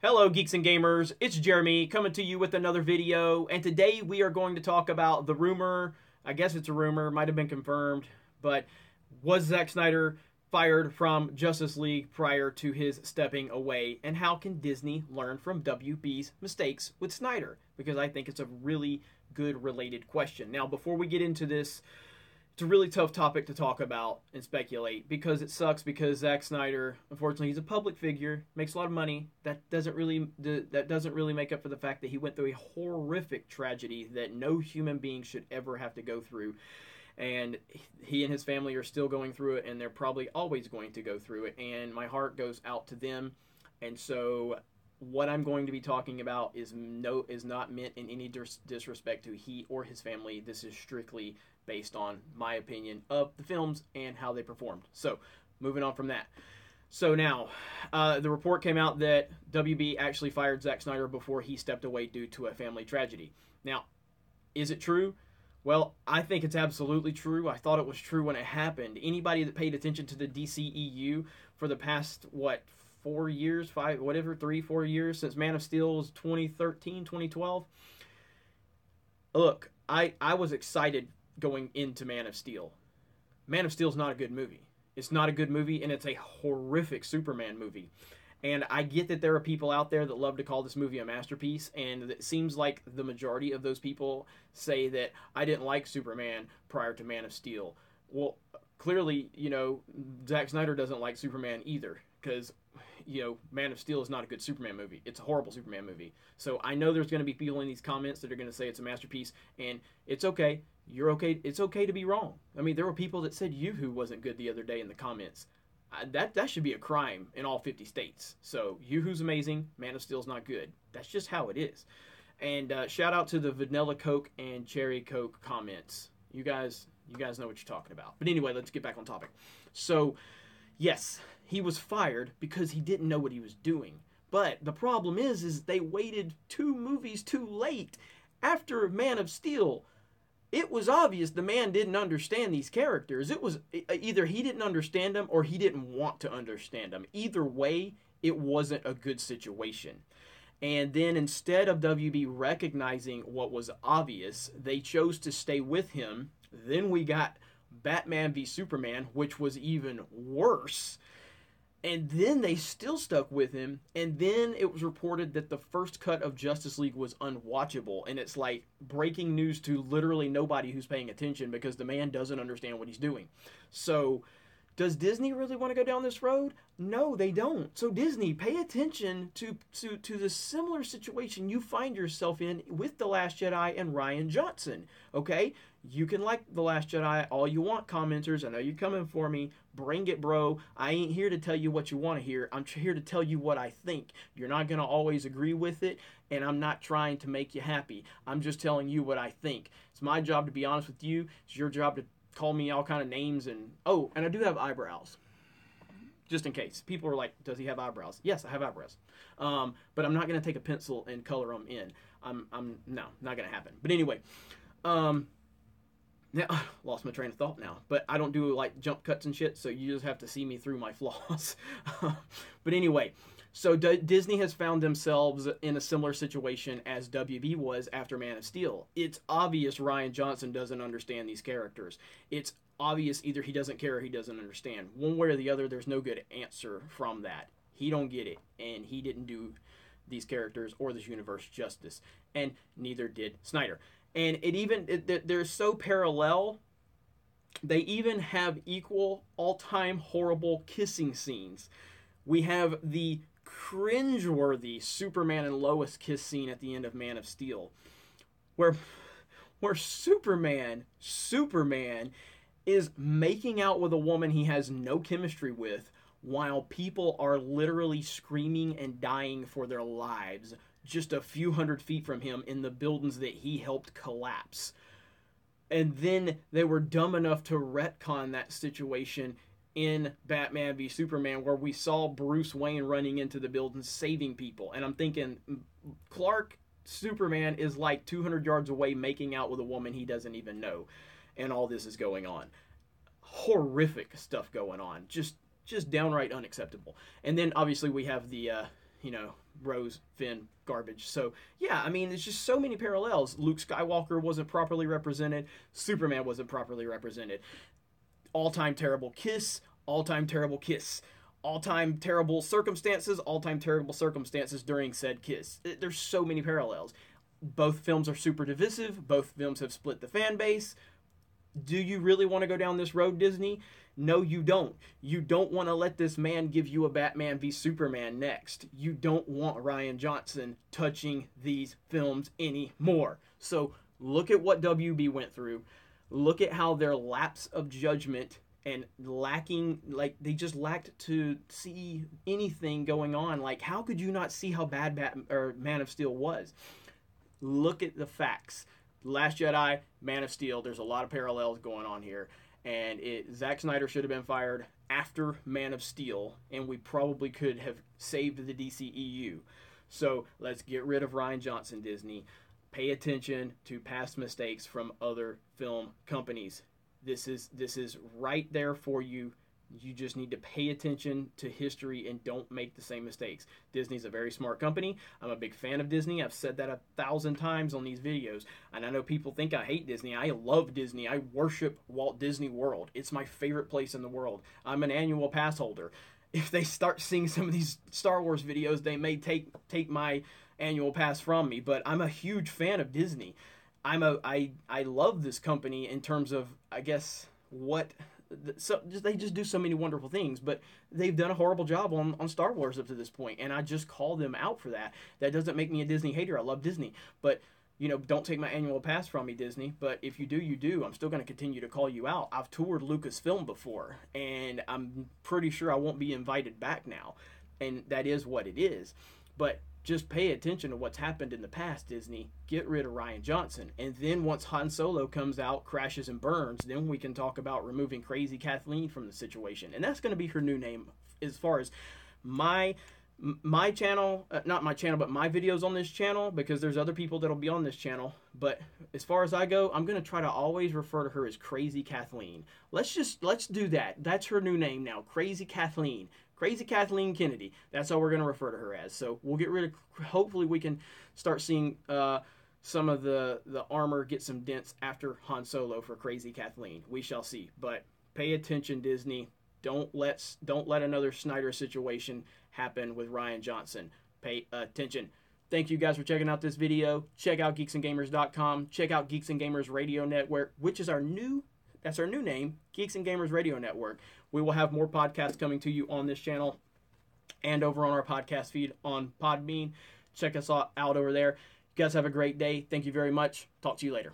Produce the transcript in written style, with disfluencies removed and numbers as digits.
Hello geeks and gamers, it's Jeremy coming to you with another video, and today we are going to talk about the rumor, I guess it's a rumor, might have been confirmed, but was Zack Snyder fired from Justice League prior to his stepping away, and how can Disney learn from WB's mistakes with Snyder? Because I think it's a really good related question. Now before we get into this, it's a really tough topic to talk about and speculate because it sucks because Zack Snyder, unfortunately, he's a public figure, makes a lot of money. That doesn't really make up for the fact that he went through a horrific tragedy that no human being should ever have to go through. And he and his family are still going through it, and they're probably always going to go through it. And my heart goes out to them. And so what I'm going to be talking about is not meant in any disrespect to he or his family. This is strictly based on my opinion of the films and how they performed. So, moving on from that. So now, the report came out that WB actually fired Zack Snyder before he stepped away due to a family tragedy. Now, is it true? Well, I think it's absolutely true. I thought it was true when it happened. Anybody that paid attention to the DCEU for the past, 4 years, 4 years, since Man of Steel was 2013, 2012. Look, I was excited going into Man of Steel. Man of Steel is not a good movie. It's not a good movie, and it's a horrific Superman movie. And I get that there are people out there that love to call this movie a masterpiece, and it seems like the majority of those people say that I didn't like Superman prior to Man of Steel. Well, clearly, Zack Snyder doesn't like Superman either, because Man of Steel is not a good Superman movie. It's a horrible Superman movie. So I know there's going to be people in these comments that are going to say it's a masterpiece, and it's okay. You're okay. It's okay to be wrong. I mean, there were people that said Yoo-Hoo wasn't good the other day in the comments. That should be a crime in all 50 states. So Yoo-Hoo's amazing. Man of Steel's not good. That's just how it is. And shout out to the Vanilla Coke and Cherry Coke comments. You guys know what you're talking about. But anyway, let's get back on topic. So, yes, he was fired because he didn't know what he was doing. But the problem is they waited 2 movies too late after Man of Steel. It was obvious the man didn't understand these characters. It was either he didn't understand them or he didn't want to understand them. Either way, it wasn't a good situation. And then instead of WB recognizing what was obvious, they chose to stay with him. Then we got Batman v Superman, which was even worse. And then they still stuck with him. And then it was reported that the first cut of Justice League was unwatchable. And it's like breaking news to literally nobody who's paying attention because the man doesn't understand what he's doing. So, does Disney really want to go down this road? No, they don't. So Disney, pay attention to the similar situation you find yourself in with The Last Jedi and Rian Johnson. Okay? You can like The Last Jedi all you want, commenters. I know you're coming for me. Bring it, bro. I ain't here to tell you what you want to hear. I'm here to tell you what I think. You're not going to always agree with it, and I'm not trying to make you happy. I'm just telling you what I think. It's my job to be honest with you. It's your job to call me all kind of names. And I do have eyebrows. Just in case. People are like, does he have eyebrows? Yes, I have eyebrows. But I'm not going to take a pencil and color them in. No, not going to happen. But anyway, now, lost my train of thought now, but I don't do like jump cuts and shit, so you just have to see me through my flaws. But anyway, so Disney has found themselves in a similar situation as WB was after Man of Steel. It's obvious Rian Johnson doesn't understand these characters. It's obvious either he doesn't care or he doesn't understand. One way or the other, there's no good answer from that. He don't get it, and he didn't do these characters or this universe justice, and neither did Snyder. And they're so parallel, they even have equal all-time horrible kissing scenes. We have the cringeworthy Superman and Lois kiss scene at the end of Man of Steel, where Superman is making out with a woman he has no chemistry with, while people are literally screaming and dying for their lives just a few hundred feet from him in the buildings that he helped collapse. And then they were dumb enough to retcon that situation in Batman v Superman, where we saw Bruce Wayne running into the buildings saving people. And I'm thinking, Clark Superman is like 200 yards away making out with a woman he doesn't even know. And all this is going on. Horrific stuff going on. Just downright unacceptable. And then obviously we have the Rose, Finn, garbage. So, yeah, I mean, there's just so many parallels. Luke Skywalker wasn't properly represented. Superman wasn't properly represented. All-time terrible kiss. All-time terrible kiss. All-time terrible circumstances. All-time terrible circumstances during said kiss. There's so many parallels. Both films are super divisive. Both films have split the fan base. Do you really want to go down this road, Disney? No, you don't. You don't want to let this man give you a Batman v Superman next. You don't want Rian Johnson touching these films anymore. So look at what WB went through. Look at how their lapse of judgment and lacking, like, they just lacked to see anything going on. Like, how could you not see how bad Man of Steel was? Look at the facts. Last Jedi, Man of Steel, there's a lot of parallels going on here. And Zack Snyder should have been fired after Man of Steel, and we probably could have saved the DCEU. So let's get rid of Rian Johnson, Disney. Pay attention to past mistakes from other film companies. This is right there for you. You just need to pay attention to history and don't make the same mistakes. Disney's a very smart company. I'm a big fan of Disney. I've said that 1,000 times on these videos. And I know people think I hate Disney. I love Disney. I worship Walt Disney World. It's my favorite place in the world. I'm an annual pass holder. If they start seeing some of these Star Wars videos, they may take my annual pass from me. But I'm a huge fan of Disney. I love this company in terms of, I guess, they just do so many wonderful things, but they've done a horrible job on Star Wars up to this point, and I just call them out for that. That doesn't make me a Disney hater. I love Disney, but don't take my annual pass from me, Disney. But if you do, you do. I'm still going to continue to call you out. I've toured Lucasfilm before, and I'm pretty sure I won't be invited back now, and that is what it is. But just pay attention to what's happened in the past, Disney. Get rid of Rian Johnson. And then once Han Solo comes out, crashes and burns, then we can talk about removing Crazy Kathleen from the situation. And that's going to be her new name as far as my channel, not my channel, but my videos on this channel, because there's other people that'll be on this channel. But as far as I go, I'm going to try to always refer to her as Crazy Kathleen. Let's do that. That's her new name now, Crazy Kathleen. Crazy Kathleen Kennedy. That's how we're going to refer to her as. So we'll get rid of, hopefully we can start seeing some of the armor get some dents after Han Solo for Crazy Kathleen. We shall see. But pay attention, Disney. Don't let another Snyder situation happen with Rian Johnson. Pay attention. Thank you guys for checking out this video. Check out geeksandgamers.com. Check out Geeks and Gamers Radio Network, which is our new name, Geeks and Gamers Radio Network. We will have more podcasts coming to you on this channel and over on our podcast feed on Podbean. Check us out over there. You guys have a great day. Thank you very much. Talk to you later.